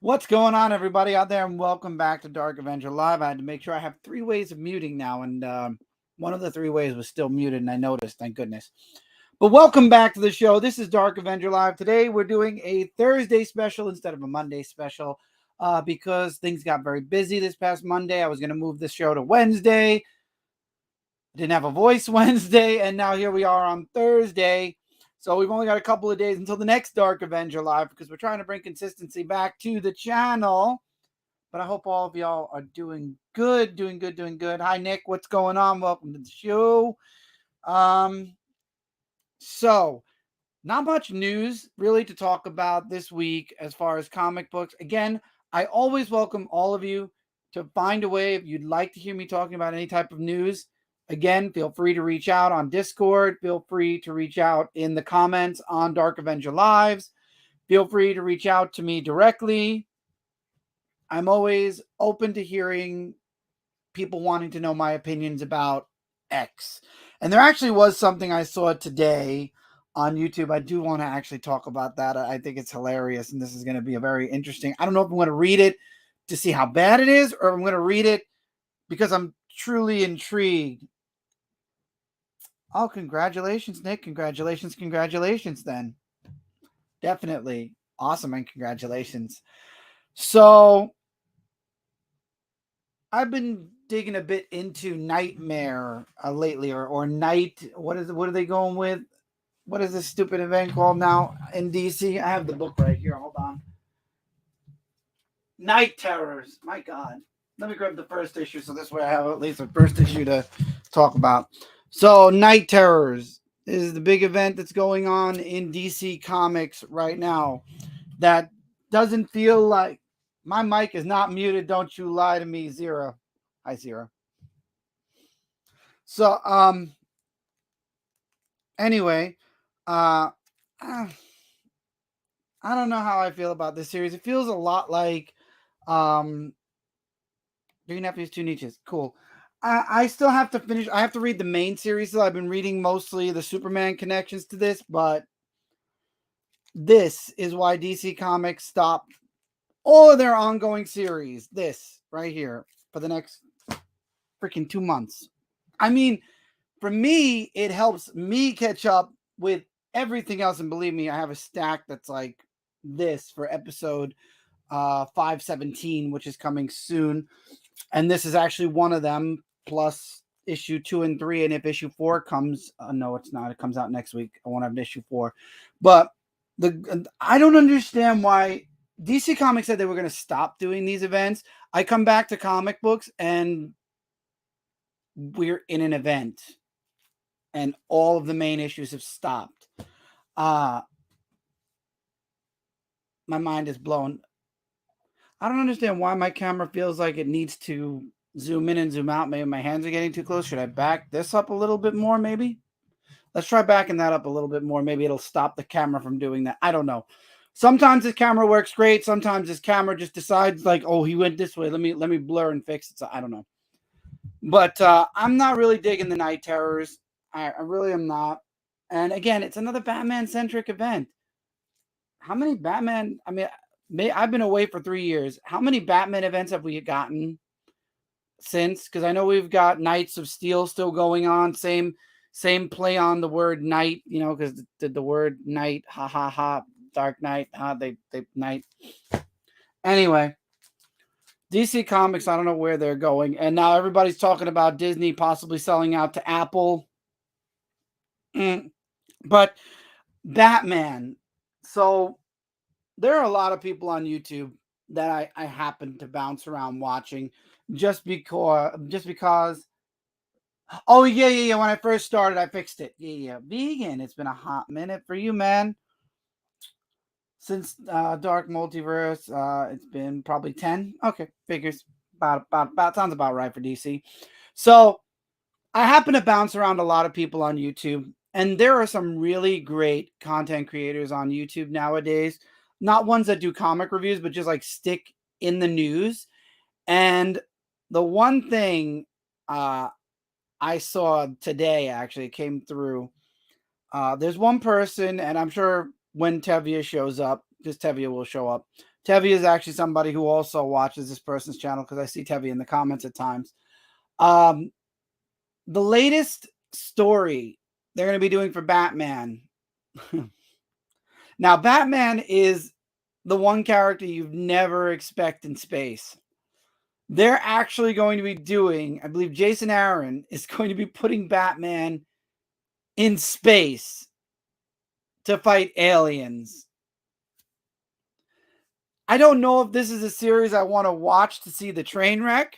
What's going on, everybody out there, and welcome back to Dark Avenger Live. I had to make sure I have three ways of muting now, and one of the three ways was still muted, and I noticed, thank goodness. But welcome back to the show. This is Dark Avenger Live. Today, we're doing a Thursday special instead of a Monday special because things got very busy this past Monday. I was going to move the show to Wednesday. Didn't have a voice Wednesday, and now here we are on Thursday. So we've only got a couple of days until the next Dark Avenger Live because we're trying to bring consistency back to the channel. But I hope all of y'all are doing good. Hi, Nick. What's going on? Welcome to the show. So not much news really to talk about this week as far as comic books. Again, I always welcome all of you to find a way if you'd like to hear me talking about any type of news. Again, feel free to reach out on Discord. Feel free to reach out in the comments on Dark Avenger Lives. Feel free to reach out to me directly. I'm always open to hearing people wanting to know my opinions about X. And there actually was something I saw today on YouTube. I do want to actually talk about that. I think it's hilarious, and this is going to be a very interesting. I don't know if I'm going to read it to see how bad it is, or I'm going to read it because I'm truly intrigued. Oh, congratulations, Nick. Congratulations then. Definitely. Awesome, and congratulations. So I've been digging a bit into Nightmare lately, or Night. What are they going with? What is this stupid event called now in DC? I have the book right here. Hold on. Night Terrors. My God. Let me grab the first issue so this way I have at least the first issue to talk about. So, Night Terrors is the big event that's going on in DC Comics right now. That doesn't feel like my mic is not muted. Don't you lie to me, Zero. Hi, Zero. So, anyway, I don't know how I feel about this series. It feels a lot like Three Nephews, Two Nietzsches. Cool. I still have to finish. I have to read the main series. So I've been reading mostly the Superman connections to this, but this is why DC Comics stopped all of their ongoing series. This right here for the next freaking 2 months. I mean, for me, it helps me catch up with everything else. And believe me, I have a stack that's like this for episode 517, which is coming soon. And this is actually one of them, plus issue 2 and 3. And if issue 4 comes, no, it's not. It comes out next week. I won't have issue 4. But I don't understand why DC Comics said they were going to stop doing these events. I come back to comic books and we're in an event. And all of the main issues have stopped. My mind is blown. I don't understand why my camera feels like it needs to zoom in and zoom out. Maybe my hands are getting too close. Should I back this up a little bit more, maybe? Let's try backing that up a little bit more. Maybe it'll stop the camera from doing that. I don't know. Sometimes this camera works great. Sometimes this camera just decides like, oh, he went this way. Let me blur and fix it. So I don't know. But I'm not really digging the Night Terrors. I really am not. And again, it's another Batman-centric event. How many Batman? I mean, I've been away for 3 years. How many Batman events have we gotten since? Because I know we've got Knights of Steel still going on. Same play on the word night, because the word night, ha ha ha, Dark Knight, they night. Anyway, DC Comics, I don't know where they're going, and now everybody's talking about Disney possibly selling out to Apple. But Batman. So there are a lot of people on YouTube that I happen to bounce around watching just because. Oh yeah. When I first started, I fixed it. Yeah. Vegan. It's been a hot minute for you, man. Since Dark Multiverse, it's been probably 10. Okay, figures about sounds about right for DC. So I happen to bounce around a lot of people on YouTube, and there are some really great content creators on YouTube nowadays. Not ones that do comic reviews, but just like stick in the news. And the one thing I saw today, actually, came through. There's one person, and I'm sure when Tevia shows up, because Tevia will show up. Tevi is actually somebody who also watches this person's channel because I see Tevi in the comments at times. The latest story they're going to be doing for Batman. Now, Batman is the one character you'd never expect in space. They're actually going to be doing, I believe Jason Aaron is going to be putting Batman in space to fight aliens. I don't know if this is a series I want to watch to see the train wreck,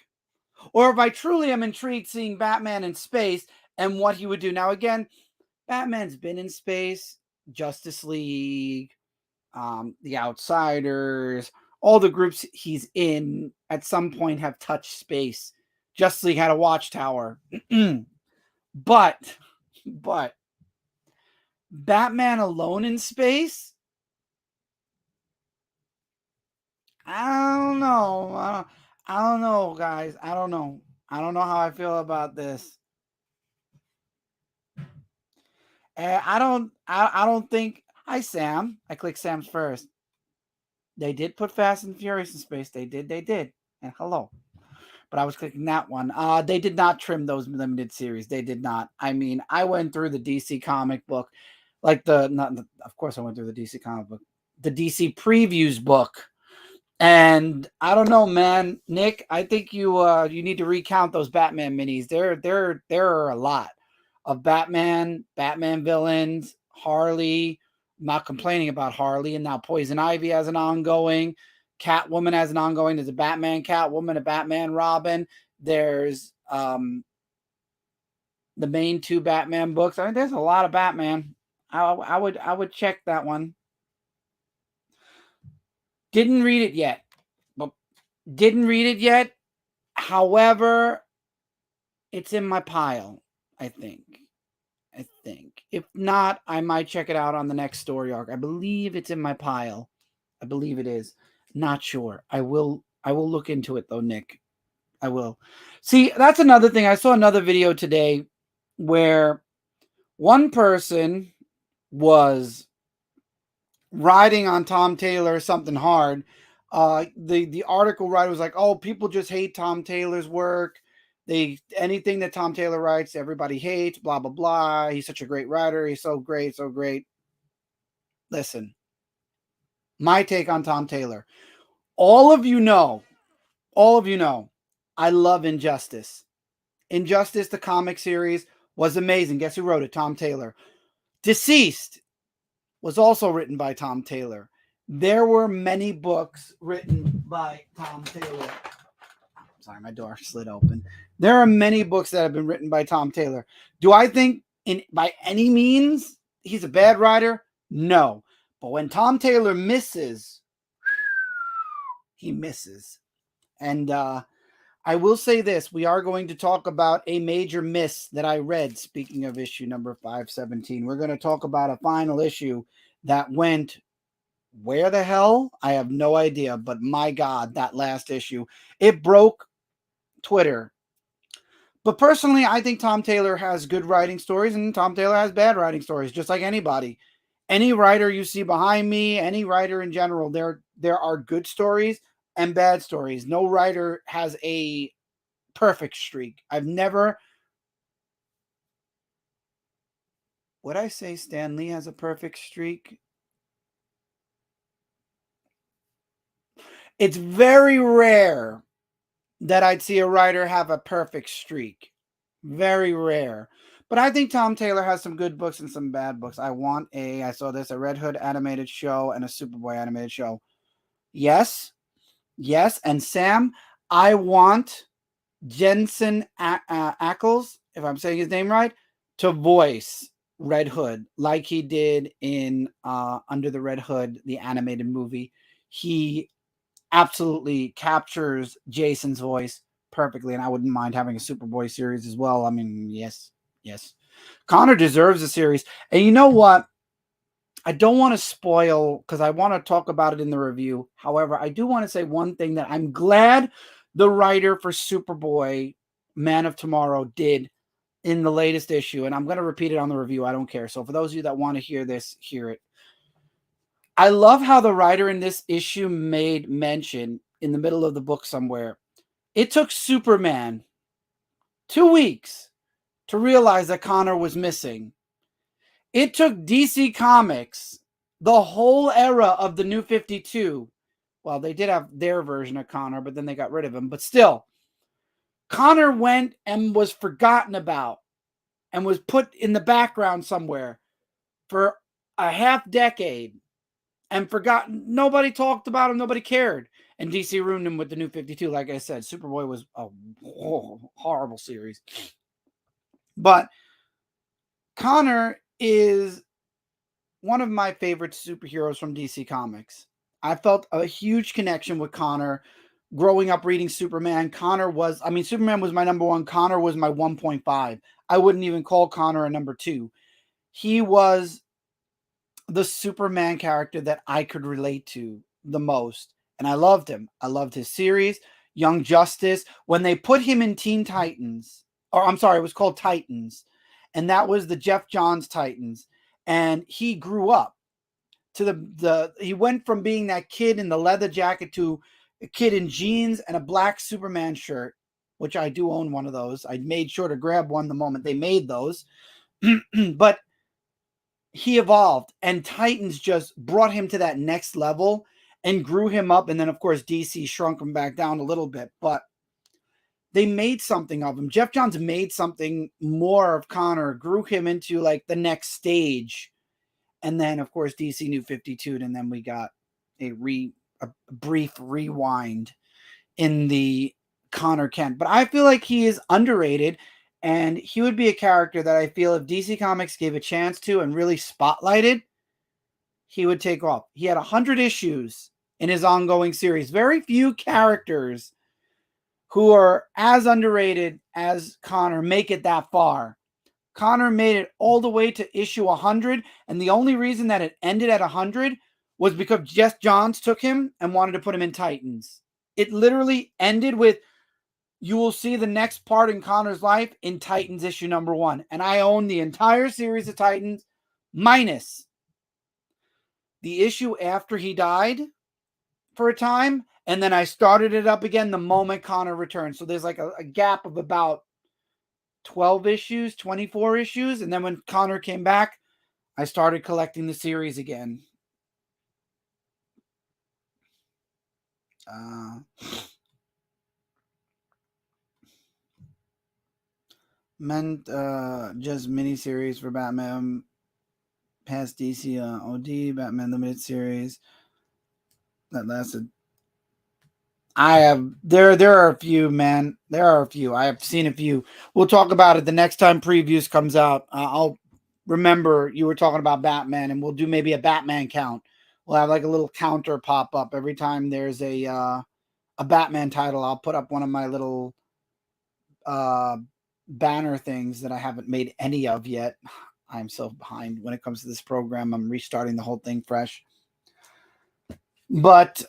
or if I truly am intrigued seeing Batman in space and what he would do. Now, again, Batman's been in space, Justice League, The Outsiders, all the groups he's in at some point have touched space. Justice League had a watchtower. but Batman alone in space? I don't know. I don't know, guys. I don't know. I don't know how I feel about this. I don't think. Hi, Sam. I clicked Sam's first. They did put Fast and Furious in space. They did. And hello. But I was clicking that one. They did not trim those limited series. They did not. I mean, I went through the DC comic book, like of course I went through the DC comic book, the DC previews book. And I don't know, man. Nick, I think you need to recount those Batman minis. There are a lot of Batman villains, Harley. I'm not complaining about Harley, and now Poison Ivy has an ongoing. Catwoman has an ongoing. There's a Batman Catwoman, a Batman Robin. There's the main two Batman books. I mean, there's a lot of Batman. I would check that one. Didn't read it yet. However, it's in my pile, I think. If not, I might check it out on the next story arc. I believe it's in my pile. I believe it is. Not sure. I will look into it though, Nick. I will. See, that's another thing. I saw another video today where one person was riding on Tom Taylor something hard. The article writer was like, "Oh, people just hate Tom Taylor's work. Anything that Tom Taylor writes, everybody hates, blah blah blah. He's such a great writer. He's so great, so great." Listen, my take on Tom Taylor. All of you know, I love Injustice. Injustice, the comic series, was amazing. Guess who wrote it? Tom Taylor. Deceased was also written by Tom Taylor. There were many books written by Tom Taylor. Sorry, my door slid open. There are many books that have been written by Tom Taylor. Do I think by any means he's a bad writer? No. But when Tom Taylor misses, he misses. And I will say this. We are going to talk about a major miss that I read. Speaking of issue number 517, we're going to talk about a final issue that went where the hell? I have no idea. But my God, that last issue, it broke Twitter. But personally, I think Tom Taylor has good writing stories and Tom Taylor has bad writing stories, just like anybody. Any writer you see behind me, any writer in general, there are good stories and bad stories. No writer has a perfect streak. I've never... Would I say Stan Lee has a perfect streak? It's very rare that I'd see a writer have a perfect streak. Very rare. But I think Tom Taylor has some good books and some bad books. I saw this, a Red Hood animated show and a Superboy animated show. Yes. And Sam, I want Jensen Ackles, if I'm saying his name right, to voice Red Hood like he did in Under the Red Hood, the animated movie. He absolutely captures Jason's voice perfectly, and I wouldn't mind having a Superboy series as well. I mean, yes. Connor deserves a series. And you know what? I don't want to spoil because I want to talk about it in the review. However, I do want to say one thing that I'm glad the writer for Superboy, Man of Tomorrow, did in the latest issue. And I'm going to repeat it on the review. I don't care. So for those of you that want to hear this, hear it. I love how the writer in this issue made mention in the middle of the book somewhere. It took Superman 2 weeks to realize that Connor was missing. It took DC Comics the whole era of the New 52. Well, they did have their version of Connor, but then they got rid of him. But still, Connor went and was forgotten about and was put in the background somewhere for a half decade and forgotten. Nobody talked about him. Nobody cared. And DC ruined him with the New 52. Like I said, Superboy was a horrible series. But Connor is one of my favorite superheroes from DC Comics. I felt a huge connection with Connor growing up reading Superman. Superman was my number one. Connor was my 1.5. I wouldn't even call Connor a number 2. He was the Superman character that I could relate to the most. And I loved him. I loved his series, Young Justice. When they put him in Teen Titans, it was called Titans. And that was the Jeff Johns Titans. And he grew up to he went from being that kid in the leather jacket to a kid in jeans and a black Superman shirt, which I do own one of those. I made sure to grab one the moment they made those. But he evolved, and Titans just brought him to that next level and grew him up. And then, of course, DC shrunk him back down a little bit, but they made something of him. Jeff Johns made something more of Connor, grew him into like the next stage. And then, of course, DC New 52, and then we got a brief rewind in the Connor Kent. But I feel like he is underrated, and he would be a character that I feel if DC Comics gave a chance to and really spotlighted, he would take off. He had 100 issues in his ongoing series. Very few characters who are as underrated as Connor make it that far. Connor made it all the way to issue 100, and the only reason that it ended at 100 was because Jeff Johns took him and wanted to put him in Titans. It literally ended with, you will see the next part in Connor's life in Titans issue number 1. And I own the entire series of Titans, minus the issue after he died for a time, and then I started it up again the moment Connor returned. So there's like a gap of about 12 issues, 24 issues. And then when Connor came back, I started collecting the series again. Meant just miniseries for Batman past DC OD, Batman Limited Series that lasted. There are a few, man. There are a few. I have seen a few. We'll talk about it the next time previews comes out. I'll remember you were talking about Batman, and we'll do maybe a Batman count. We'll have like a little counter pop up every time there's a Batman title. I'll put up one of my little banner things that I haven't made any of yet. I'm so behind when it comes to this program. I'm restarting the whole thing fresh. But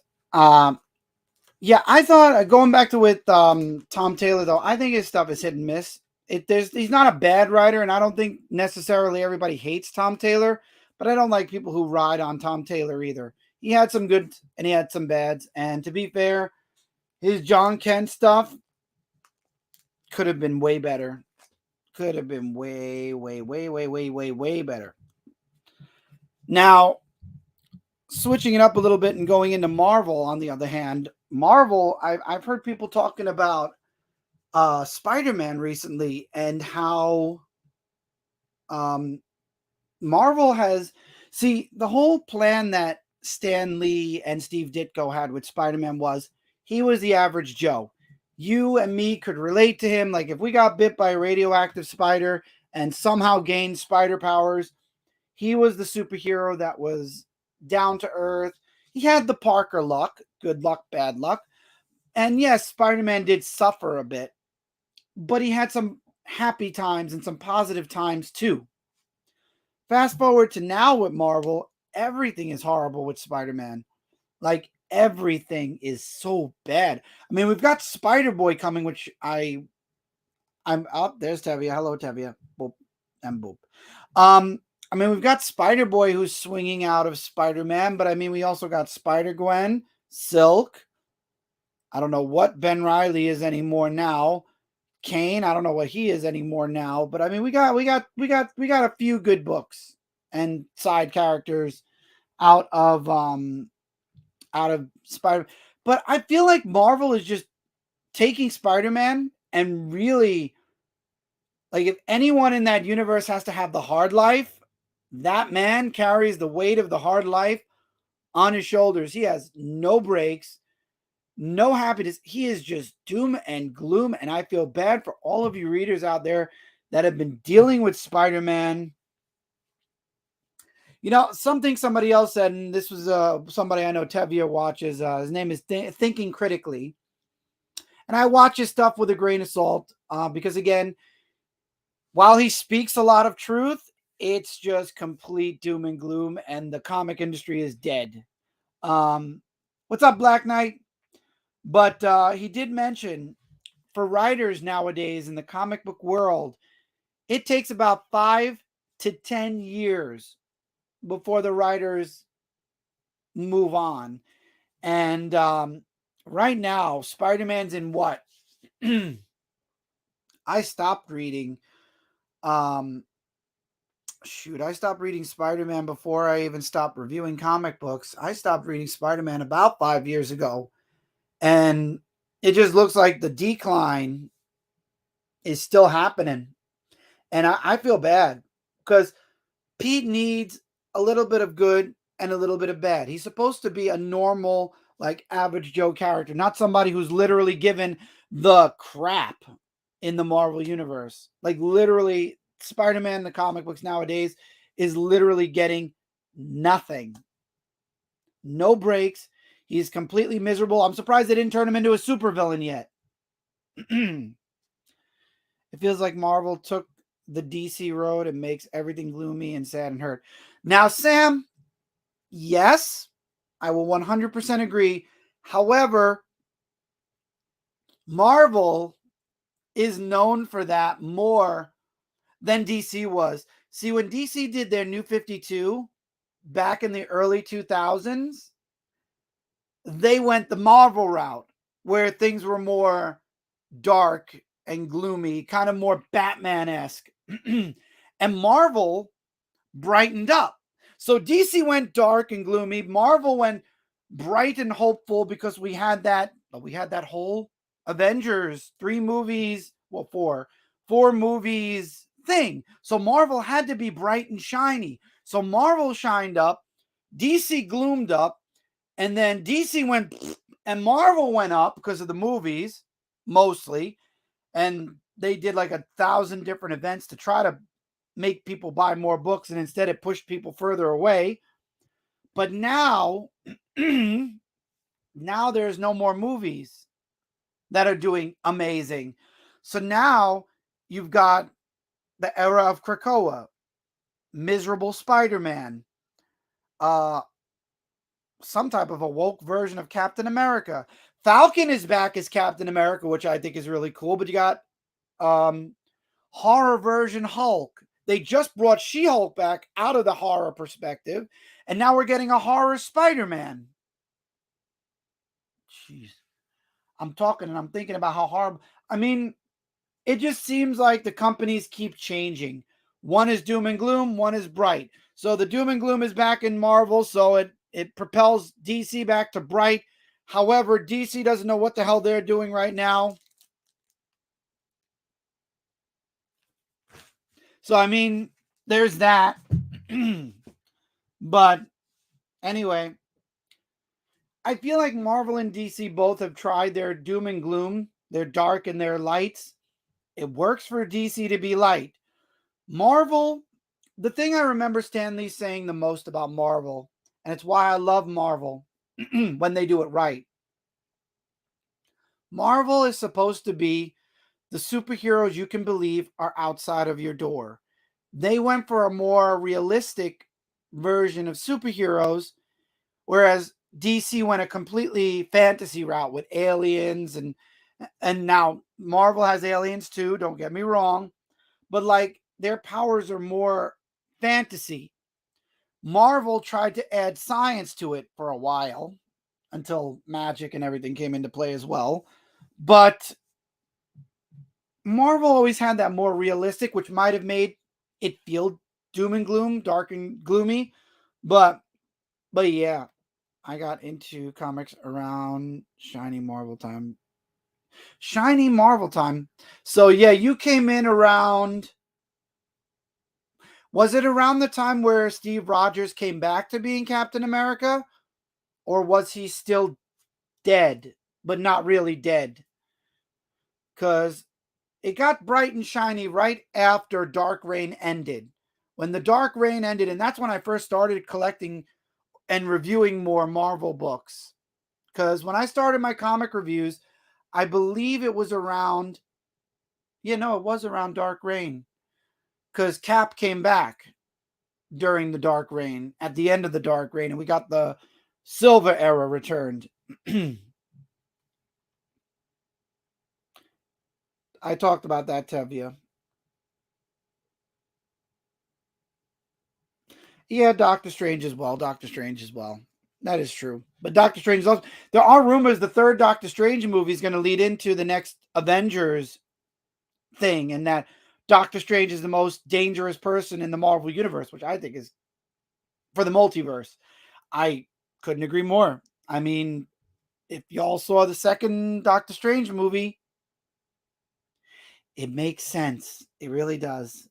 yeah, I thought going back to with Tom Taylor though, I think his stuff is hit and miss. He's not a bad writer, and I don't think necessarily everybody hates Tom Taylor, but I don't like people who ride on Tom Taylor either. He had some good and he had some bads, and to be fair, his John Kent stuff could have been way better. Could have been way better. Now, switching it up a little bit and going into Marvel, on the other hand, Marvel, I've heard people talking about Spider-Man recently and how Marvel has, the whole plan that Stan Lee and Steve Ditko had with Spider-Man was he was the average Joe. You and me could relate to him. Like if we got bit by a radioactive spider and somehow gained spider powers, he was the superhero that was down to earth. He had the Parker luck, good luck, bad luck. And yes, Spider-Man did suffer a bit, but he had some happy times and some positive times too. Fast forward to now with Marvel, everything is horrible with Spider-Man. Like everything is so bad. I mean, we've got Spider-Boy coming, which I'm up. There's Tevia. Hello, Tevia. Boop and boop. I mean, we've got Spider-Boy who's swinging out of Spider-Man, but I mean, we also got Spider-Gwen, Silk. I don't know what Ben Reilly is anymore now. Kane, I don't know what he is anymore now, but I mean, we got a few good books and side characters out of Spider. But I feel like Marvel is just taking Spider-Man and really, like, if anyone in that universe has to have the hard life, that man carries the weight of the hard life on his shoulders. He has no breaks, no happiness. He is just doom and gloom. And I feel bad for all of you readers out there that have been dealing with Spider-Man. You know, something somebody else said, and this was somebody I know Tevia watches. His name is Thinking Critically. And I watch his stuff with a grain of salt because, again, while he speaks a lot of truth, it's just complete doom and gloom, and the comic industry is dead. What's up, Black Knight? But he did mention for writers nowadays in the comic book world, it takes about 5 to 10 years before the writers move on. And right now, Spider-Man's in what? I stopped reading. I stopped reading Spider-Man before I even stopped reviewing comic books. I stopped reading Spider-Man about 5 years ago. And it just looks like the decline is still happening. And I feel bad because Pete needs a little bit of good and a little bit of bad. He's supposed to be a normal, like, average Joe character, not somebody who's literally given the crap in the Marvel universe. Like, literally, Spider-Man in the comic books nowadays is literally getting nothing. No breaks. He's completely miserable. I'm surprised they didn't turn him into a supervillain yet. It feels like Marvel took the DC road and makes everything gloomy and sad and hurt. Now, Sam, yes, I will 100% agree. However, Marvel is known for that more than DC was. See, when DC did their New 52 back in the early 2000s, they went the Marvel route where things were more dark and gloomy, kind of more Batman-esque. And Marvel brightened up. So DC went dark and gloomy. Marvel went bright and hopeful because we had that whole Avengers 4 movies thing. So Marvel had to be bright and shiny. So Marvel shined up, DC gloomed up, and then DC went and Marvel went up because of the movies mostly. And they did like 1,000 different events to try to make people buy more books, and instead it pushed people further away. But now now there's no more movies that are doing amazing. So now you've got the era of Krakoa, miserable Spider-Man, some type of a woke version of Captain America. Falcon is back as Captain America, which I think is really cool. But you got horror version Hulk. They just brought She-Hulk back out of the horror perspective, and now we're getting a horror Spider-Man. Jeez. I'm talking and I'm thinking about how horrible. I mean, it just seems like the companies keep changing. One is doom and gloom, one is bright. So the doom and gloom is back in Marvel, so it propels DC back to bright. However, DC doesn't know what the hell they're doing right now. So, I mean, there's that. But anyway, I feel like Marvel and DC both have tried their doom and gloom, their dark and their lights. It works for DC to be light. Marvel, the thing I remember Stan Lee saying the most about Marvel, and it's why I love Marvel when they do it right. Marvel is supposed to be the superheroes you can believe are outside of your door. They went for a more realistic version of superheroes, whereas DC went a completely fantasy route with aliens, and now Marvel has aliens too, don't get me wrong, but like their powers are more fantasy. Marvel tried to add science to it for a while until magic and everything came into play as well. But Marvel always had that more realistic, which might have made it feel doom and gloom, dark and gloomy. But yeah, I got into comics around Shiny Marvel time. Shiny Marvel time. So yeah, you came in around. Was it around the time where Steve Rogers came back to being Captain America? Or was he still dead, but not really dead? Because it got bright and shiny right after Dark Reign ended. When the Dark Reign ended, and that's when I first started collecting and reviewing more Marvel books. Because when I started my comic reviews, I believe it was around, it was around Dark Reign. Because Cap came back during the Dark Reign, at the end of the Dark Reign, and we got the Silver Era returned. I talked about that, Tevia. Yeah, Doctor Strange as well. Doctor Strange as well. That is true. But Doctor Strange, also, there are rumors the third Doctor Strange movie is going to lead into the next Avengers thing, and that Doctor Strange is the most dangerous person in the Marvel universe, which I think is for the multiverse. I couldn't agree more. I mean, if y'all saw the second Doctor Strange movie, it makes sense. It really does.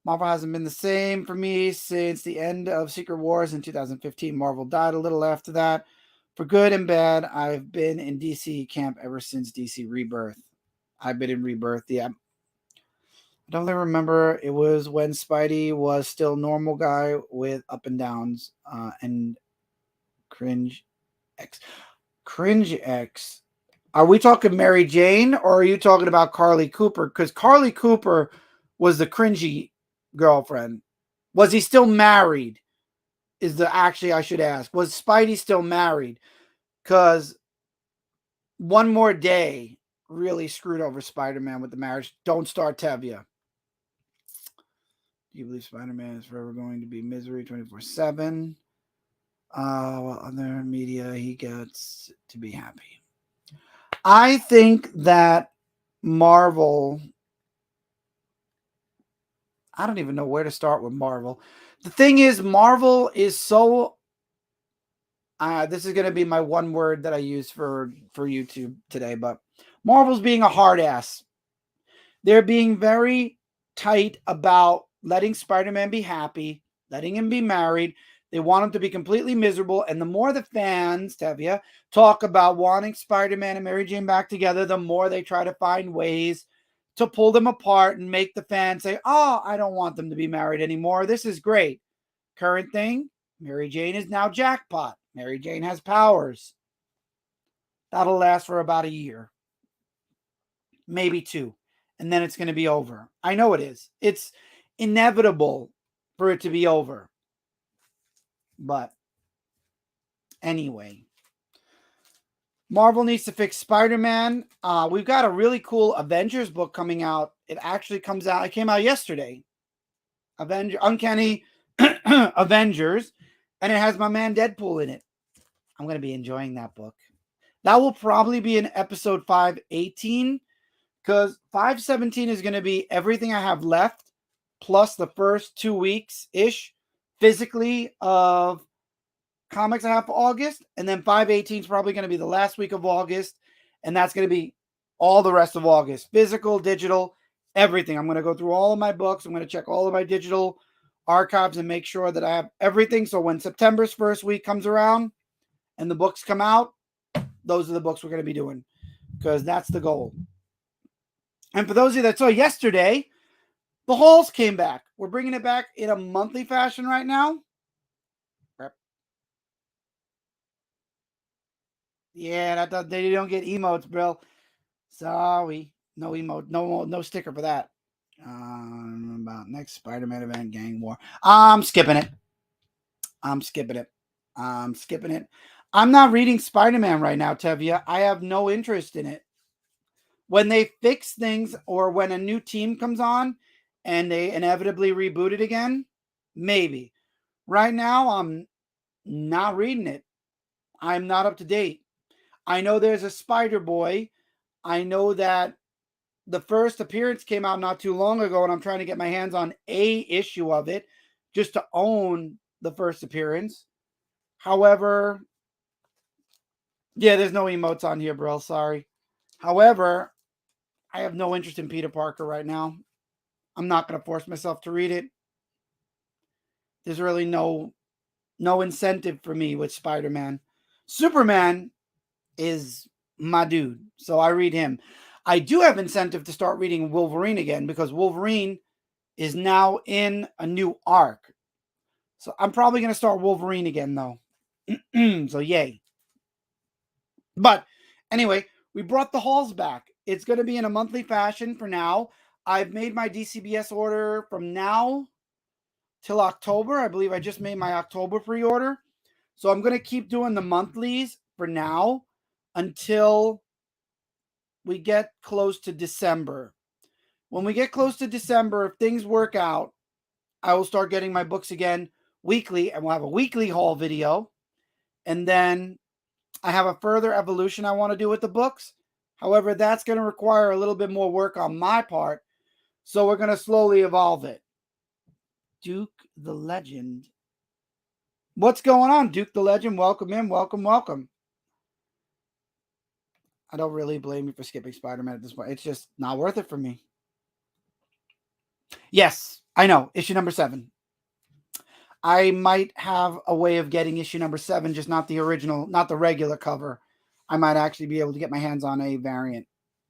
Marvel hasn't been the same for me since the end of Secret Wars in 2015. Marvel died a little after that. For good and bad, I've been in DC camp ever since DC Rebirth. I've been in Rebirth. Yeah. I don't really remember. It was when Spidey was still normal guy with up and downs and cringe X. Cringe X. Are we talking Mary Jane or are you talking about Carly Cooper? Because Carly Cooper was the cringy girlfriend. Was he still married? I should ask. Was Spidey still married? Because One More Day really screwed over Spider-Man with the marriage. Don't start Tevia. Do you believe Spider-Man is forever going to be misery 24/7? Well, other media, he gets to be happy. I think that Marvel. I don't even know where to start with Marvel. The thing is, Marvel is so. This is going to be my one word that I use for YouTube today, but Marvel's being a hard ass. They're being very tight about letting Spider-Man be happy, letting him be married. They want him to be completely miserable. And the more the fans, Tevia, talk about wanting Spider-Man and Mary Jane back together, the more they try to find ways to pull them apart and make the fans say, oh, I don't want them to be married anymore. This is great. Current thing, Mary Jane is now jackpot. Mary Jane has powers. That'll last for about a year, maybe two, and then it's going to be over. I know it is. It's inevitable for it to be over. But anyway, Marvel needs to fix Spider-Man. We've got a really cool Avengers book coming out. It actually comes out. It came out yesterday. Uncanny Avengers, and it has my man Deadpool in it. I'm going to be enjoying that book. That will probably be in episode 518 because 517 is going to be everything I have left plus the first 2 weeks ish physically of comics I have for August. And then 518 is probably going to be the last week of August. And that's going to be all the rest of August, physical, digital, everything. I'm going to go through all of my books. I'm going to check all of my digital archives and make sure that I have everything. So when September's first week comes around and the books come out, those are the books we're going to be doing because that's the goal. And for those of you that saw yesterday, the hauls came back. We're bringing it back in a monthly fashion right now. Yeah, they don't get emotes, bro. Sorry, no emote, no sticker for that. About next Spider-Man event, Gang War. I'm skipping it. I'm not reading Spider-Man right now, Tevia. I have no interest in it. When they fix things or when a new team comes on and they inevitably reboot it again, maybe. Right now, I'm not reading it. I'm not up to date. I know there's a Spider-Boy. I know that the first appearance came out not too long ago, and I'm trying to get my hands on a issue of it just to own the first appearance. However, yeah, there's no emotes on here, bro. Sorry. However, I have no interest in Peter Parker right now. I'm not going to force myself to read it. There's really no incentive for me with Spider-Man. Superman is my dude, so I read him. I do have incentive to start reading Wolverine again because Wolverine is now in a new arc. So I'm probably going to start Wolverine again, though. So yay. But anyway, we brought the hauls back. It's going to be in a monthly fashion for now. I've made my DCBS order from now till October. I believe I just made my October pre-order. So I'm going to keep doing the monthlies for now until we get close to December. When we get close to December, if things work out, I will start getting my books again weekly, and we'll have a weekly haul video. And then I have a further evolution I want to do with the books. However, that's going to require a little bit more work on my part. So we're going to slowly evolve it. Duke the Legend. What's going on, Duke the Legend? Welcome in. Welcome, welcome. I don't really blame you for skipping Spider-Man at this point. It's just not worth it for me. Yes, I know. Issue number 7. I might have a way of getting issue number 7, just not the original, not the regular cover. I might actually be able to get my hands on a variant.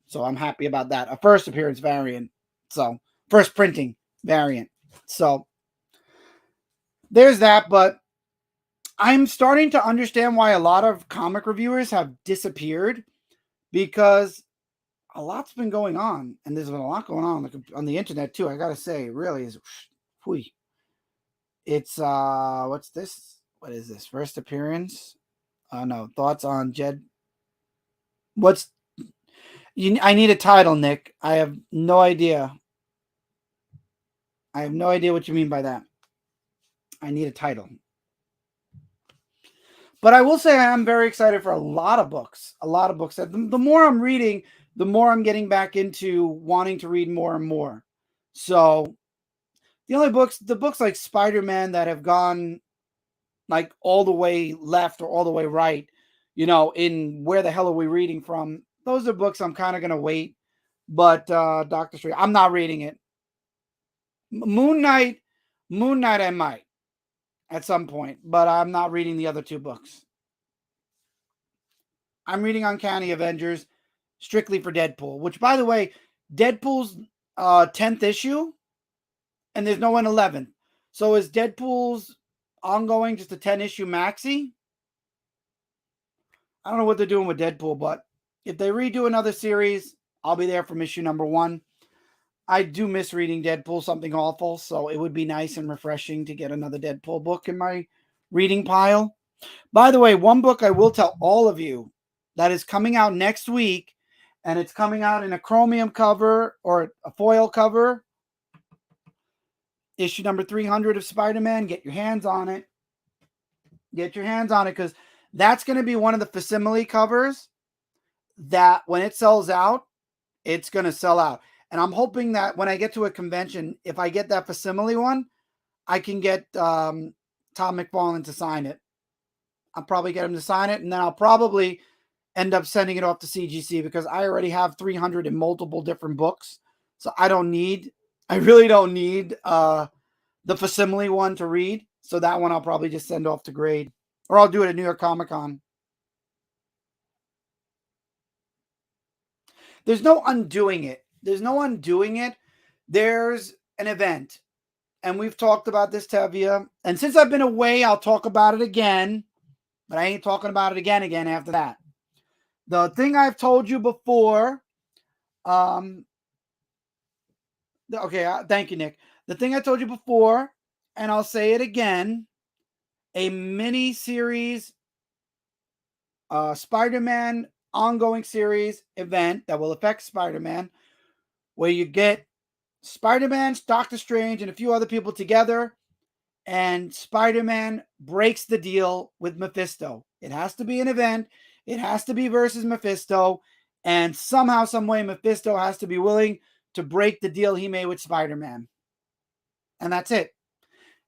So I'm happy about that. A first appearance variant. So first printing variant. So there's that. But I'm starting to understand why a lot of comic reviewers have disappeared, because a lot's been going on, and there's been a lot going on the internet too. I gotta say, it really is. Whew. It's what's this? What is this? First appearance? No, thoughts on Jed. What's I need a title, Nick. I have no idea. I have no idea what you mean by that. I need a title. But I will say I am very excited for a lot of books. A lot of books. The more I'm reading, the more I'm getting back into wanting to read more and more. So the only books, the books like Spider-Man that have gone like all the way left or all the way right, in where the hell are we reading from? Those are books I'm kind of going to wait. But Doctor Strange, I'm not reading it. Moon Knight, I might at some point, but I'm not reading the other 2 books. I'm reading Uncanny Avengers strictly for Deadpool, which, by the way, Deadpool's 10th issue, and there's no 11th. So is Deadpool's ongoing just a 10-issue maxi? I don't know what they're doing with Deadpool, but if they redo another series, I'll be there from issue number 1. I do miss reading Deadpool, Something Awful, so it would be nice and refreshing to get another Deadpool book in my reading pile. By the way, one book I will tell all of you that is coming out next week, and it's coming out in a chromium cover or a foil cover. Issue number 300 of Spider-Man. Get your hands on it. Get your hands on it, because that's going to be one of the facsimile covers that when it sells out, it's going to sell out. And I'm hoping that when I get to a convention, if I get that facsimile one, I can get Tom McFarlane to sign it. I'll probably get him to sign it, and then I'll probably end up sending it off to CGC, because I already have 300 in multiple different books. So I really don't need the facsimile one to read. So that one I'll probably just send off to grade, or I'll do it at New York Comic Con. There's no undoing it. There's an event. And we've talked about this, Tevia. And since I've been away, I'll talk about it again. But I ain't talking about it again after that. The thing I've told you before. Thank you, Nick. The thing I told you before, and I'll say it again, a mini series, Spider-Man ongoing series event that will affect Spider-Man, where you get Spider-Man, Doctor Strange, and a few other people together, and Spider-Man breaks the deal with Mephisto. It has to be an event. It has to be versus Mephisto, and somehow, some way, Mephisto has to be willing to break the deal he made with Spider-Man. And that's it.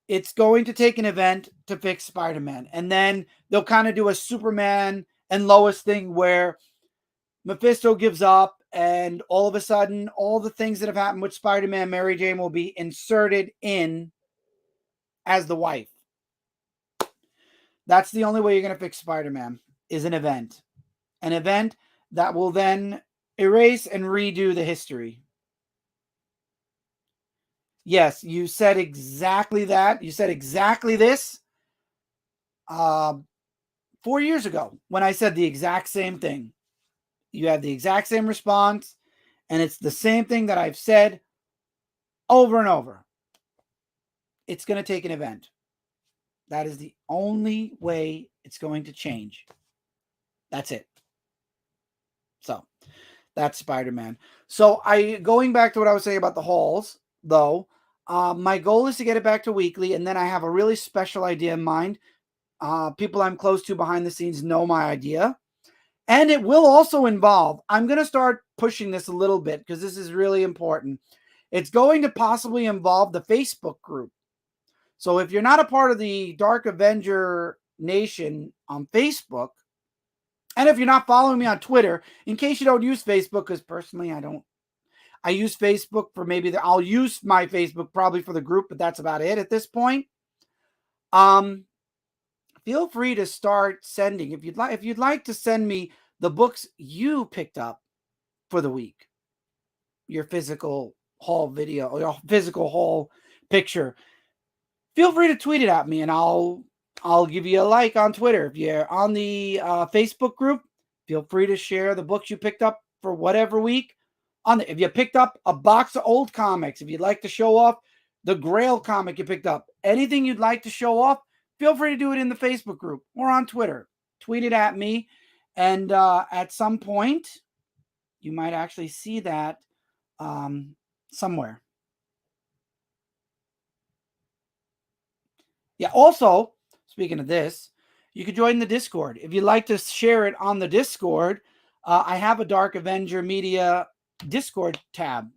It's going to take an event to fix Spider-Man. And then they'll kind of do a Superman and Lois thing where Mephisto gives up, and all of a sudden, all the things that have happened with Spider-Man, Mary Jane will be inserted in as the wife. That's the only way you're going to fix Spider-Man, is an event. An event that will then erase and redo the history. Yes, you said exactly that. You said exactly this 4 years ago when I said the exact same thing. You had the exact same response, and it's the same thing that I've said over and over. It's going to take an event. That is the only way it's going to change. That's it. So that's Spider-Man. So going back to what I was saying about the hauls, though, my goal is to get it back to weekly, and then I have a really special idea in mind. People I'm close to behind the scenes know my idea. And it will also involve, I'm going to start pushing this a little bit because this is really important. It's going to possibly involve the Facebook group. So if you're not a part of the Dark Avenger Nation on Facebook, and if you're not following me on Twitter, in case you don't use Facebook, because personally I don't, I use Facebook for maybe I'll use my Facebook probably for the group, but that's about it at this point. Feel free to start sending, if you'd like to send me the books you picked up for the week, your physical haul video or your physical haul picture. Feel free to tweet it at me, and I'll give you a like on Twitter. If you're on the Facebook group, feel free to share the books you picked up for whatever week. If you picked up a box of old comics, if you'd like to show off the Grail comic you picked up, anything you'd like to show off, feel free to do it in the Facebook group or on Twitter. Tweet it at me, and at some point, you might actually see that somewhere. Yeah, also, speaking of this, you could join the Discord. If you'd like to share it on the Discord, I have a Dark Avenger Media Discord tab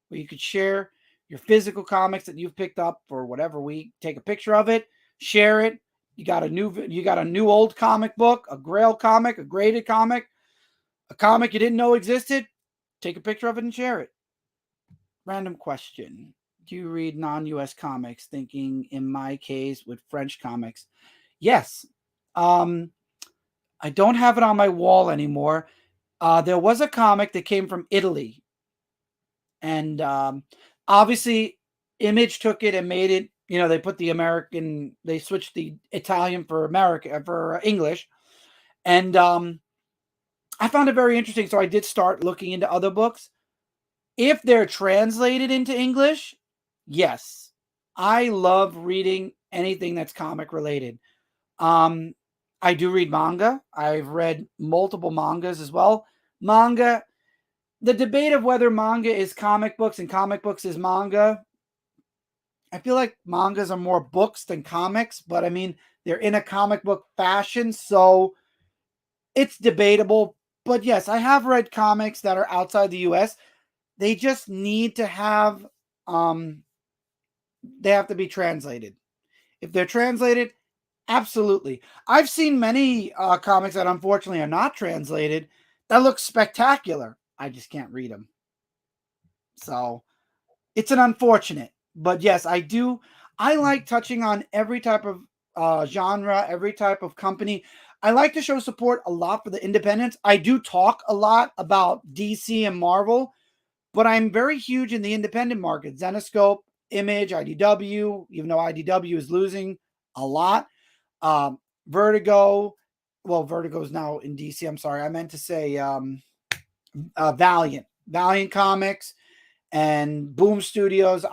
where you could share your physical comics that you've picked up for whatever week. Take a picture of it, share it. You got a new old comic book, a Grail comic, a graded comic, a comic you didn't know existed. Take a picture of it and share it. Random question. Do you read non-US comics? Thinking in my case with French comics. Yes. I don't have it on my wall anymore. There was a comic that came from Italy. And obviously Image took it and made it, they put the American, they switched the Italian for English. And I found it very interesting. So I did start looking into other books. If they're translated into English, yes. I love reading anything that's comic related. I do read manga. I've read multiple mangas as well. Manga, the debate of whether manga is comic books and comic books is manga, I feel like mangas are more books than comics, but I mean, they're in a comic book fashion, so it's debatable. But yes, I have read comics that are outside the US. They just need to have, they have to be translated. If they're translated, absolutely. I've seen many comics that unfortunately are not translated that look spectacular. I just can't read them. So it's an unfortunate. But yes, I do. I like touching on every type of genre, every type of company. I like to show support a lot for the independents. I do talk a lot about DC and Marvel, but I'm very huge in the independent market. Zenescope, Image, IDW, even though IDW is losing a lot. Vertigo. Well, Vertigo is now in DC. I'm sorry. I meant to say Valiant Comics and Boom Studios.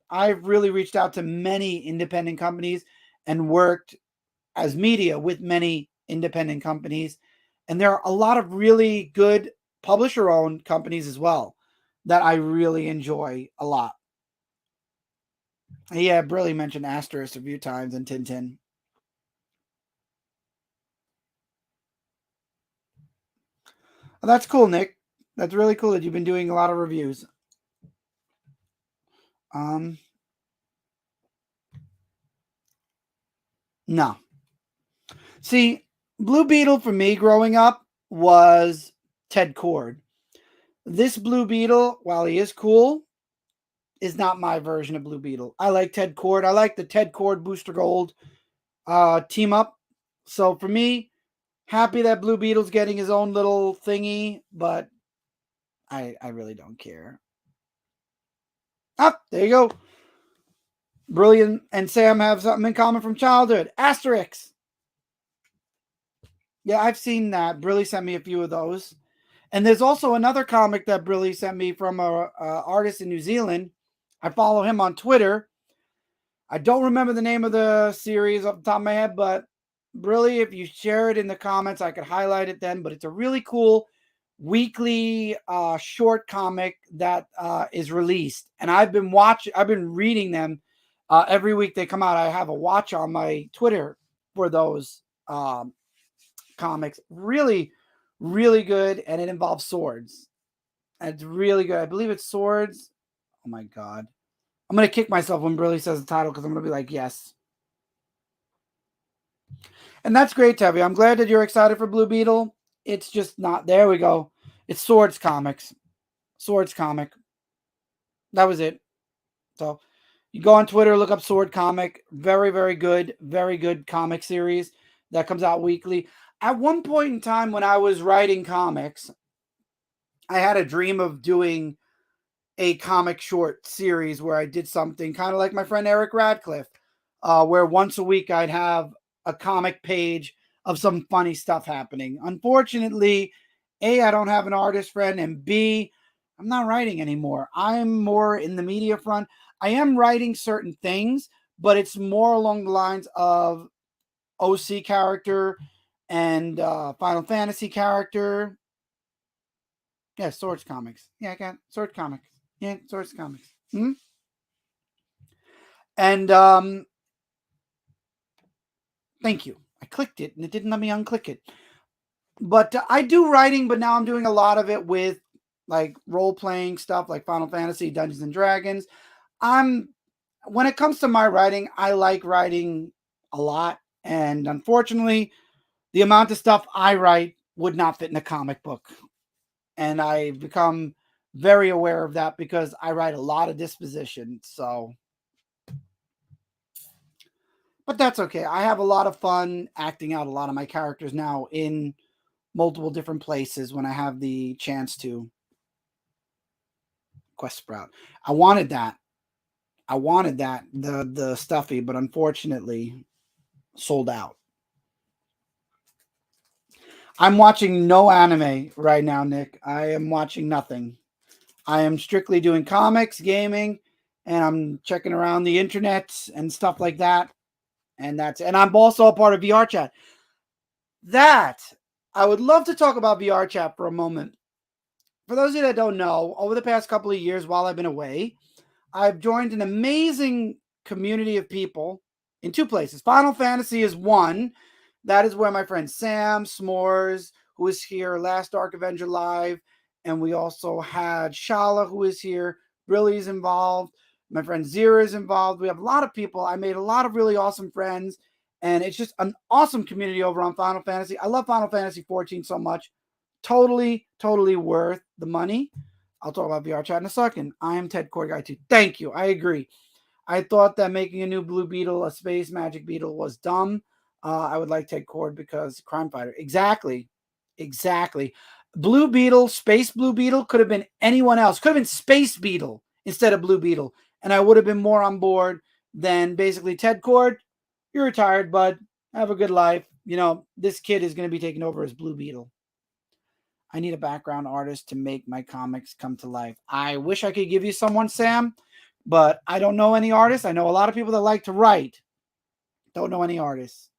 I've really reached out to many independent companies and worked as media with many independent companies. And there are a lot of really good publisher-owned companies as well that I really enjoy a lot. Yeah, Brilly mentioned Asterisk a few times in Tintin. Well, that's cool, Nick. That's really cool that you've been doing a lot of reviews. No. See, Blue Beetle for me growing up was Ted Cord. This Blue Beetle, while he is cool, is not my version of Blue Beetle. I like Ted Cord. I like the Ted Cord Booster Gold team up. So for me, happy that Blue Beetle's getting his own little thingy, but I really don't care. Ah, there you go. Brilliant and Sam have something in common from childhood. Asterix. Yeah, I've seen that. Brilly sent me a few of those. And there's also another comic that Brilly sent me from a artist in New Zealand. I follow him on Twitter. I don't remember the name of the series off the top of my head, but Brilly, if you share it in the comments, I could highlight it then. But it's a really cool weekly short comic that is released, and I've been reading them every week they come out. I have a watch on my Twitter for those comics. Really, really good, and it involves swords. It's really good. I believe it's swords. Oh my god, I'm gonna kick myself when Brilly says the title because I'm gonna be like, yes. And that's great, Tevy. I'm glad that you're excited for Blue Beetle. It's just not. There we go. It's Swords Comics. Swords comic. That was it. So you go on Twitter, look up Sword Comic. Very, very good comic series that comes out weekly. At one point in time when I was writing comics, I had a dream of doing a comic short series where I did something kind of like my friend Eric Radcliffe, where once a week I'd have a comic page of some funny stuff happening. Unfortunately, A, I don't have an artist friend, and B, I'm not writing anymore. I'm more in the media front. I am writing certain things, but it's more along the lines of OC character and Final Fantasy character. Yeah, Swords Comics. Yeah, I got Swords Comics. Yeah, Swords Comics. Hmm? And thank you. I clicked it and it didn't let me unclick it. But I do writing, but now I'm doing a lot of it with like role playing stuff like Final Fantasy, Dungeons and Dragons. I'm When it comes to my writing, I like writing a lot. And unfortunately, the amount of stuff I write would not fit in a comic book. And I've become very aware of that because I write a lot of disposition. So, but that's okay. I have a lot of fun acting out a lot of my characters now in multiple different places when I have the chance to. Quest Sprout. I wanted that. The stuffy, but unfortunately sold out. I'm watching no anime right now, Nick. I am watching nothing. I am strictly doing comics, gaming, and I'm checking around the internet and stuff like that. And I'm also a part of VR chat. That I would love to talk about VR chat for a moment. For those of you that don't know, over the past couple of years while I've been away, I've joined an amazing community of people in two places. Final Fantasy is one. That is where my friend Sam S'mores, who was here last Dark Avenger Live, and we also had Shala, who is here. Brilly's involved. My friend Zira is involved. We have a lot of people. I made a lot of really awesome friends, and it's just an awesome community over on Final Fantasy. I love Final Fantasy 14 so much. Totally worth the money. I'll talk about VR chat in a second. I am Ted Cord Guy too. Thank you. I agree. I thought that making a new Blue Beetle, a space magic beetle, was dumb. I would like Ted Cord because crime fighter. Exactly. Blue Beetle, Space Blue Beetle could have been anyone else. Could have been Space Beetle instead of Blue Beetle. And I would have been more on board than basically Ted Cord. You're retired, bud. Have a good life. You know, this kid is going to be taking over as Blue Beetle. I need a background artist to make my comics come to life. I wish I could give you someone, Sam, but I don't know any artists. I know a lot of people that like to write. Don't know any artists.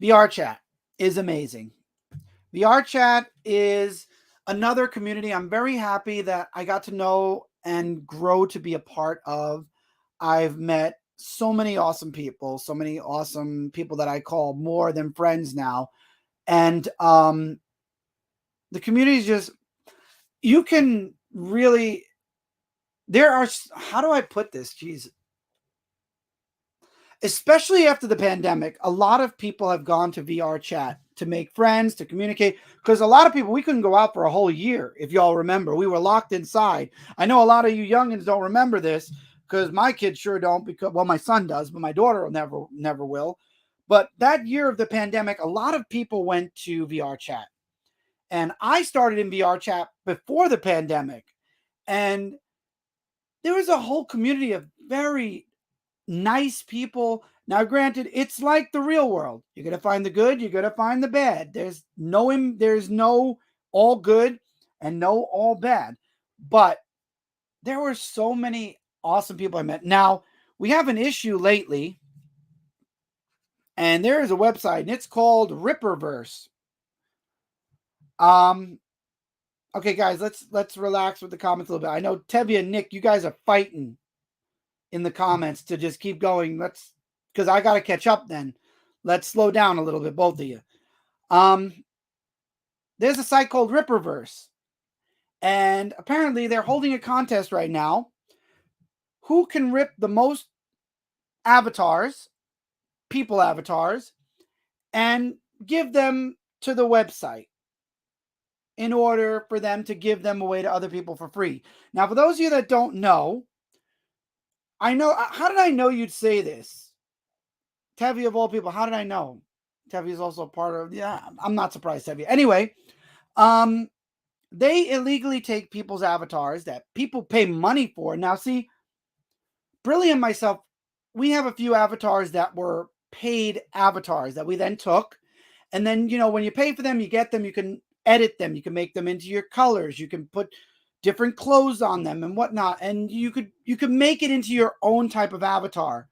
VR chat is amazing. VR chat is another community I'm very happy that I got to know and grow to be a part of. I've met so many awesome people, so many awesome people that I call more than friends now. And the community is just, you can really, there are, how do I put this? Jeez. Especially after the pandemic, a lot of people have gone to VR chat to make friends, to communicate. Because a lot of people, we couldn't go out for a whole year. If y'all remember, we were locked inside. I know a lot of you youngins don't remember this because my kids sure don't. Because, well, my son does, but my daughter never will. But that year of the pandemic, a lot of people went to VR chat, and I started in VR chat before the pandemic, and there was a whole community of very nice people. Now, granted, it's like the real world. You're gonna find the good, you're gonna find the bad. There's no all good and no all bad. But there were so many awesome people I met. Now, we have an issue lately, and there is a website, and it's called Ripperverse. Um, okay, guys, let's relax with the comments a little bit. I know Tevye and Nick, you guys are fighting in the comments to just keep going. Let's, because I got to catch up then. Let's slow down a little bit, both of you. There's a site called Ripperverse, and apparently they're holding a contest right now. Who can rip the most avatars, people avatars, and give them to the website in order for them to give them away to other people for free. Now, for those of you that don't know, I know, how did I know you'd say this? Tevye of all people, how did I know? Tevye is also part of, yeah, I'm not surprised, Tevye. Anyway, they illegally take people's avatars that people pay money for. Now, see, Brilliant and myself, we have a few avatars that were paid avatars that we then took. And then, when you pay for them, you get them, you can edit them, you can make them into your colors, you can put different clothes on them and whatnot. And you could make it into your own type of avatar.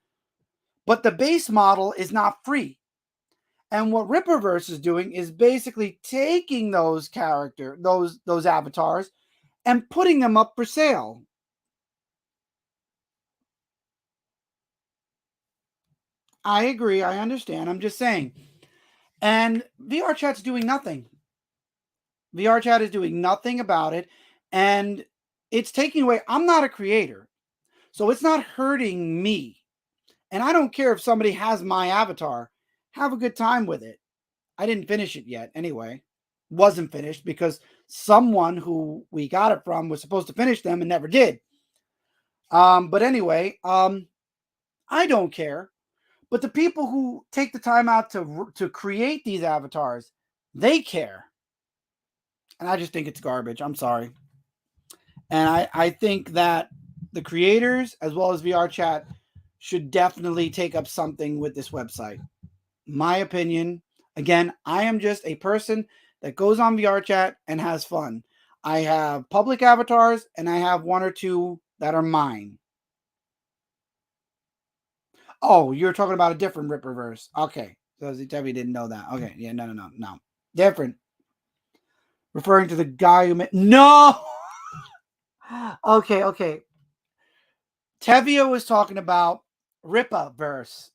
But the base model is not free. And what Ripperverse is doing is basically taking those those avatars and putting them up for sale. I agree. I understand. I'm just saying. And VR chat's doing nothing. VR chat is doing nothing about it. And it's taking away. I'm not a creator, so it's not hurting me. And I don't care if somebody has my avatar. Have a good time with it. I didn't finish it yet anyway. Wasn't finished because someone who we got it from was supposed to finish them and never did. But anyway, I don't care. But the people who take the time out to create these avatars, they care. And I just think it's garbage. I'm sorry. And I think that the creators as well as VR chat should definitely take up something with this website. My opinion. Again, I am just a person that goes on VR chat and has fun. I have public avatars and I have one or two that are mine. Oh, you're talking about a different Ripperverse. Okay. So Debbie didn't know that. Okay. Yeah, no. Different. Referring to the guy who made. No! Okay. Tevye was talking about Ripperverse.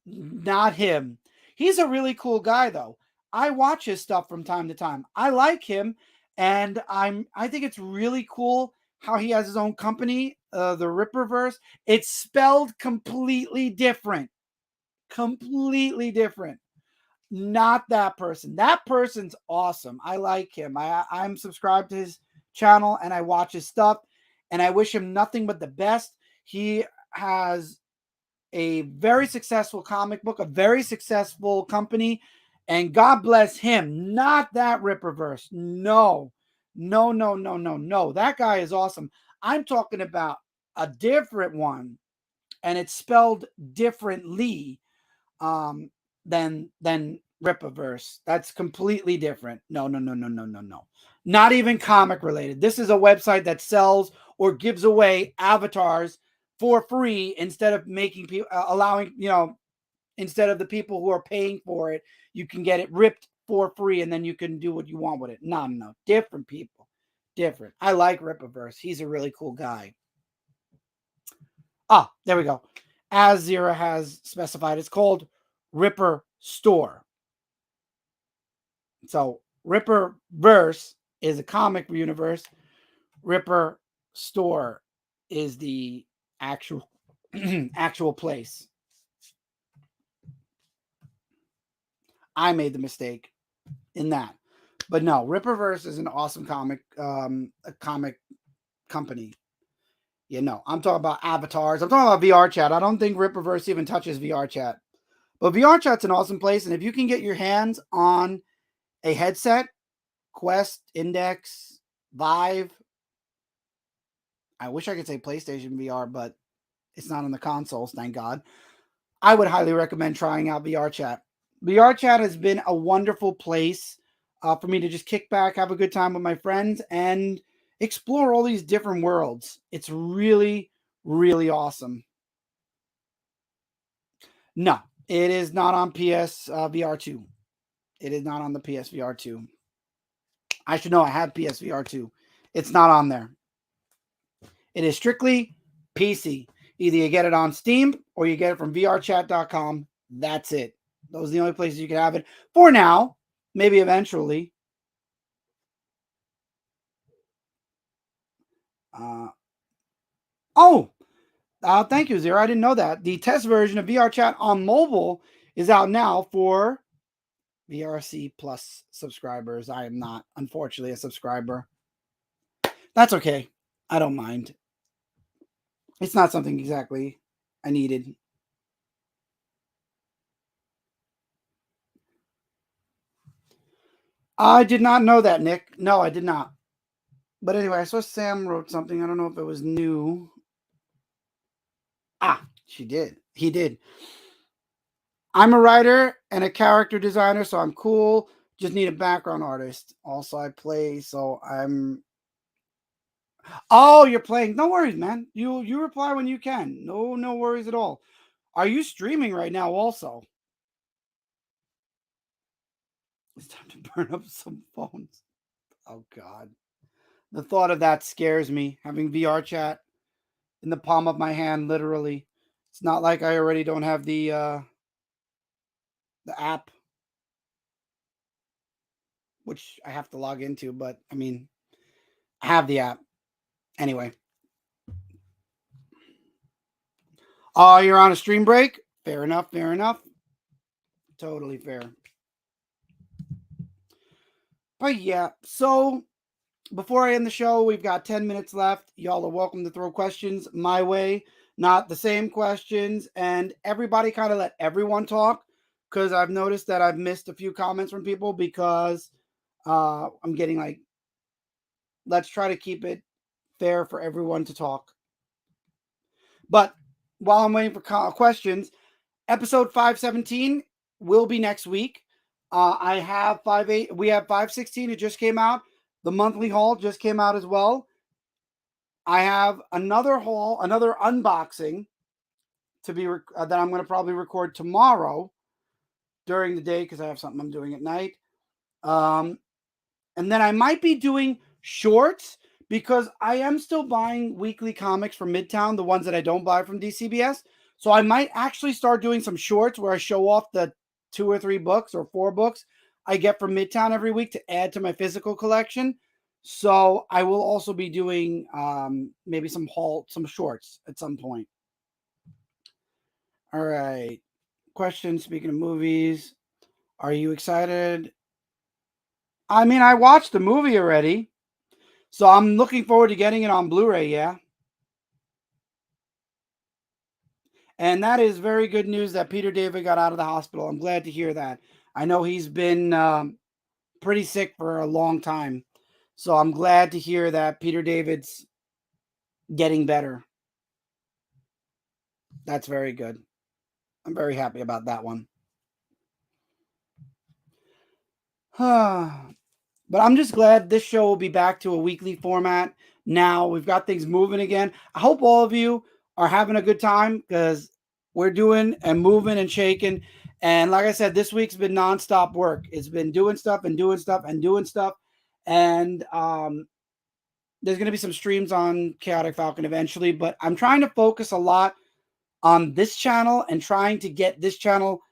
Not him. He's a really cool guy, though. I watch his stuff from time to time. I like him, and I think it's really cool how he has his own company, the Ripperverse. It's spelled completely different. Completely different. Not that person. That person's awesome. I like him. I'm subscribed to his channel and I watch his stuff, and I wish him nothing but the best. He has a very successful comic book, a very successful company, and God bless him. Not that Ripperverse. No. That guy is awesome. I'm talking about a different one, and it's spelled differently than Ripperverse. That's completely different. No. Not even comic related. This is a website that sells or gives away avatars for free instead of making people allowing, instead of the people who are paying for it, you can get it ripped for free and then you can do what you want with it. No. Different people. Different. I like Rippaverse. He's a really cool guy. Ah, there we go. As Zira has specified, it's called Ripper Store. So Ripperverse is a comic universe. Ripper Store is the actual actual place. I made the mistake in that. But no, Ripperverse is an awesome comic a comic company. You know, I'm talking about avatars. I'm talking about VR chat. I don't think Ripperverse even touches VR chat. But VR chat's an awesome place. And if you can get your hands on a headset, Quest, Index, Vive, I wish I could say PlayStation VR, but it's not on the consoles, thank God. I would highly recommend trying out VR chat. VR chat has been a wonderful place for me to just kick back, have a good time with my friends, and explore all these different worlds. It's really, really awesome. No, it is not on PS VR 2. It is not on the PSVR 2. I should know I have PSVR 2. It's not on there. It is strictly PC. Either you get it on Steam or you get it from vrchat.com. That's it. Those are the only places you can have it for now. Maybe eventually. Thank you, Zero. I didn't know that. The test version of VR Chat on mobile is out now for VRC Plus subscribers. I am not, unfortunately, a subscriber. That's okay. I don't mind. It's not something exactly I needed. I did not know that, Nick. No, I did not. But anyway, I saw Sam wrote something. I don't know if it was new. She did. He did. I'm a writer and a character designer, so I'm cool. Just need a background artist. Also, I play, so I'm. Oh, you're playing. No worries, man. You reply when you can. No worries at all. Are you streaming right now? Also, it's time to burn up some phones. Oh God, the thought of that scares me. Having VR chat in the palm of my hand, literally. It's not like I already don't have the app, which I have to log into. But I mean, I have the app anyway. Oh, you're on a stream break? Fair enough. Fair enough. Totally fair. But yeah, so before I end the show, we've got 10 minutes left. Y'all are welcome to throw questions my way, not the same questions. And everybody kind of let everyone talk because I've noticed that I've missed a few comments from people because I'm getting like, let's try to keep it fair for everyone to talk. But while I'm waiting for questions, episode 517 will be next week. I have 5.8. We have 516. It just came out. The monthly haul just came out as well. I have another haul, another unboxing to be that I'm going to probably record tomorrow during the day because I have something I'm doing at night. And then I might be doing shorts because I am still buying weekly comics from Midtown, the ones that I don't buy from DCBS. So I might actually start doing some shorts where I show off the 2 or 3 books or 4 books I get from Midtown every week to add to my physical collection. So I will also be doing maybe some shorts at some point. All right. Question, speaking of movies, are you excited? I mean, I watched the movie already. So I'm looking forward to getting it on Blu-ray, yeah. And that is very good news that Peter David got out of the hospital. I'm glad to hear that. I know he's been pretty sick for a long time. So I'm glad to hear that Peter David's getting better. That's very good. I'm very happy about that one. But I'm just glad this show will be back to a weekly format. Now we've got things moving again. I hope all of you are having a good time because we're doing and moving and shaking. And like I said, this week's been nonstop work. It's been doing stuff and doing stuff and doing stuff. And there's going to be some streams on Chaotic Falcon eventually, but I'm trying to focus a lot on this channel and trying to get this channel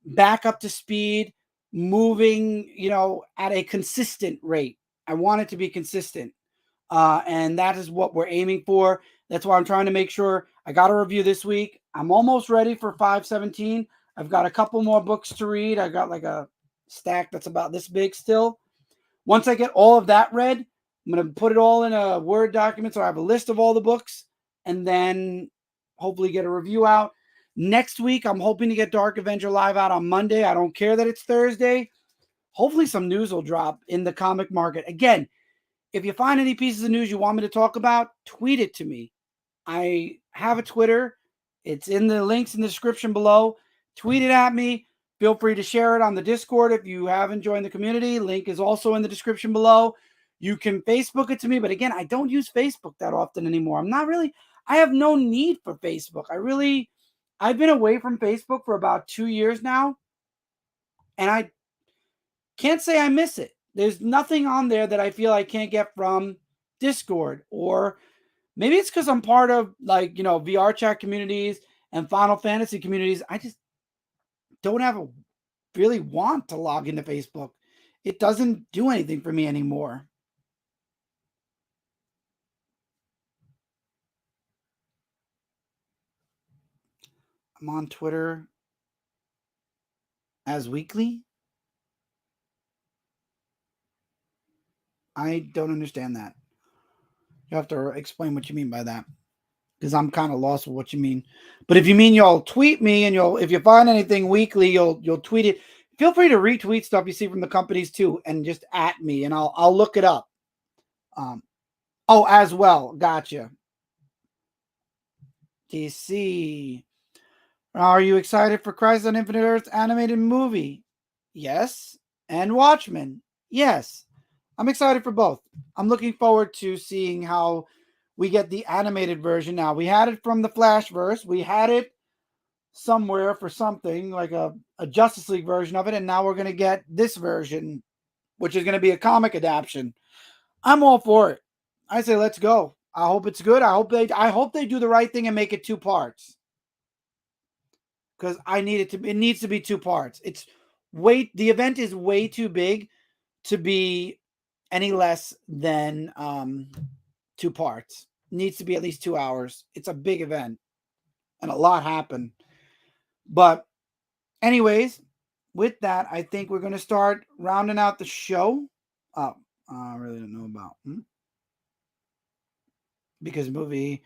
back up to speed, moving, at a consistent rate. I want it to be consistent. And that is what we're aiming for. That's why I'm trying to make sure I got a review this week. I'm almost ready for 517. I've got a couple more books to read. I got like a stack that's about this big still. Once I get all of that read, I'm going to put it all in a Word document so I have a list of all the books and then hopefully get a review out. Next week, I'm hoping to get Dark Avenger Live out on Monday. I don't care that it's Thursday. Hopefully some news will drop in the comic market. Again, if you find any pieces of news you want me to talk about, tweet it to me. I have a Twitter. It's in the links in the description below. Tweet it at me. Feel free to share it on the Discord if you haven't joined the community. Link is also in the description below. You can Facebook it to me. But again, I don't use Facebook that often anymore. I have no need for Facebook. I've been away from Facebook for about 2 years now. And I can't say I miss it. There's nothing on there that I feel I can't get from Discord, or maybe it's because I'm part of VR chat communities and Final Fantasy communities. I just don't have a really want to log into Facebook. It doesn't do anything for me anymore. I'm on Twitter as weekly. I don't understand that. You have to explain what you mean by that, because I'm kind of lost with what you mean. But if you mean you'll tweet me and if you find anything weekly, you'll tweet it. Feel free to retweet stuff you see from the companies too, and just at me, and I'll look it up. As well. Gotcha. DC. Are you excited for Crisis on Infinite Earths animated movie? Yes. And Watchmen? Yes. I'm excited for both. I'm looking forward to seeing how we get the animated version now. We had it from the Flashverse. We had it somewhere for something like a Justice League version of it, and now we're going to get this version, which is going to be a comic adaptation. I'm all for it. I say let's go. I hope it's good. I hope they do the right thing and make it 2 parts. Because it needs to be 2 parts. The event is way too big to be any less than 2 parts. It needs to be at least 2 hours. It's a big event and a lot happened. But anyways, with that, I think we're going to start rounding out the show. I really don't know about because the movie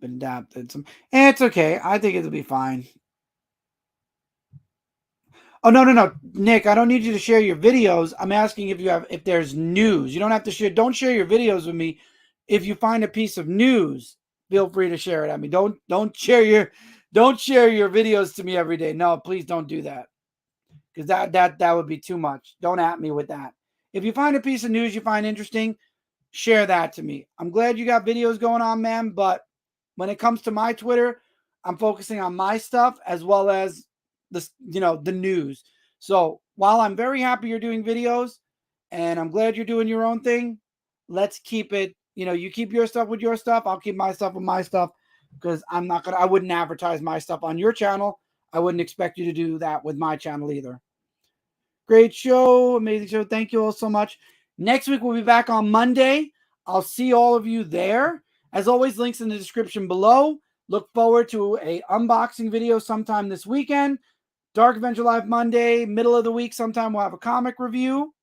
been adapted. It's okay. I think it'll be fine. Oh, no, Nick, I don't need you to share your videos. I'm asking if there's news. You don't have to share. Don't share your videos with me. If you find a piece of news, feel free to share it at me. Don't share your videos to me every day. No, please don't do that. Because that would be too much. Don't at me with that. If you find a piece of news you find interesting, share that to me. I'm glad you got videos going on, man, but when it comes to my Twitter, I'm focusing on my stuff as well as the news. So while I'm very happy you're doing videos and I'm glad you're doing your own thing, let's keep it, you keep your stuff with your stuff. I'll keep my stuff with my stuff, because I wouldn't advertise my stuff on your channel. I wouldn't expect you to do that with my channel either. Great show. Amazing show. Thank you all so much. Next week, we'll be back on Monday. I'll see all of you there. As always, links in the description below. Look forward to a unboxing video sometime this weekend. Dark Avenger Live Monday, middle of the week sometime we'll have a comic review.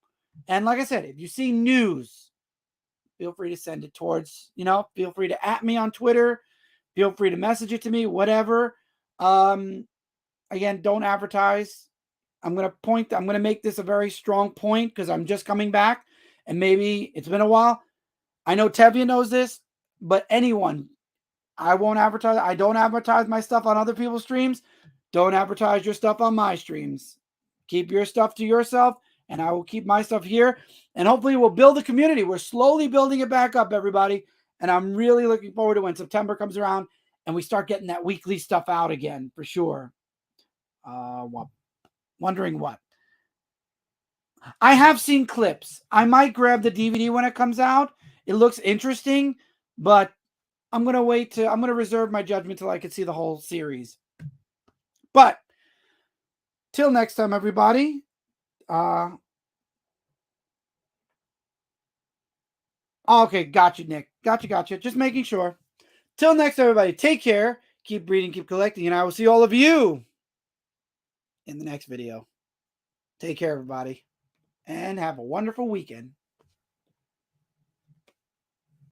And like I said, if you see news, feel free to send it towards, feel free to at me on Twitter. Feel free to message it to me, whatever. Again, don't advertise. I'm going to make this a very strong point because I'm just coming back and maybe it's been a while. I know Tevya knows this, but anyone, I won't advertise. I don't advertise my stuff on other people's streams. Don't advertise your stuff on my streams. Keep your stuff to yourself, and I will keep my stuff here. And hopefully we'll build a community. We're slowly building it back up, everybody. And I'm really looking forward to when September comes around and we start getting that weekly stuff out again for sure. Wondering what. I have seen clips. I might grab the DVD when it comes out. It looks interesting, but I'm going to reserve my judgment till I can see the whole series. But till next time, everybody. Okay, got you, Nick. Gotcha. Just making sure. Till next, everybody, take care. Keep reading, keep collecting, and I will see all of you in the next video. Take care, everybody, and have a wonderful weekend.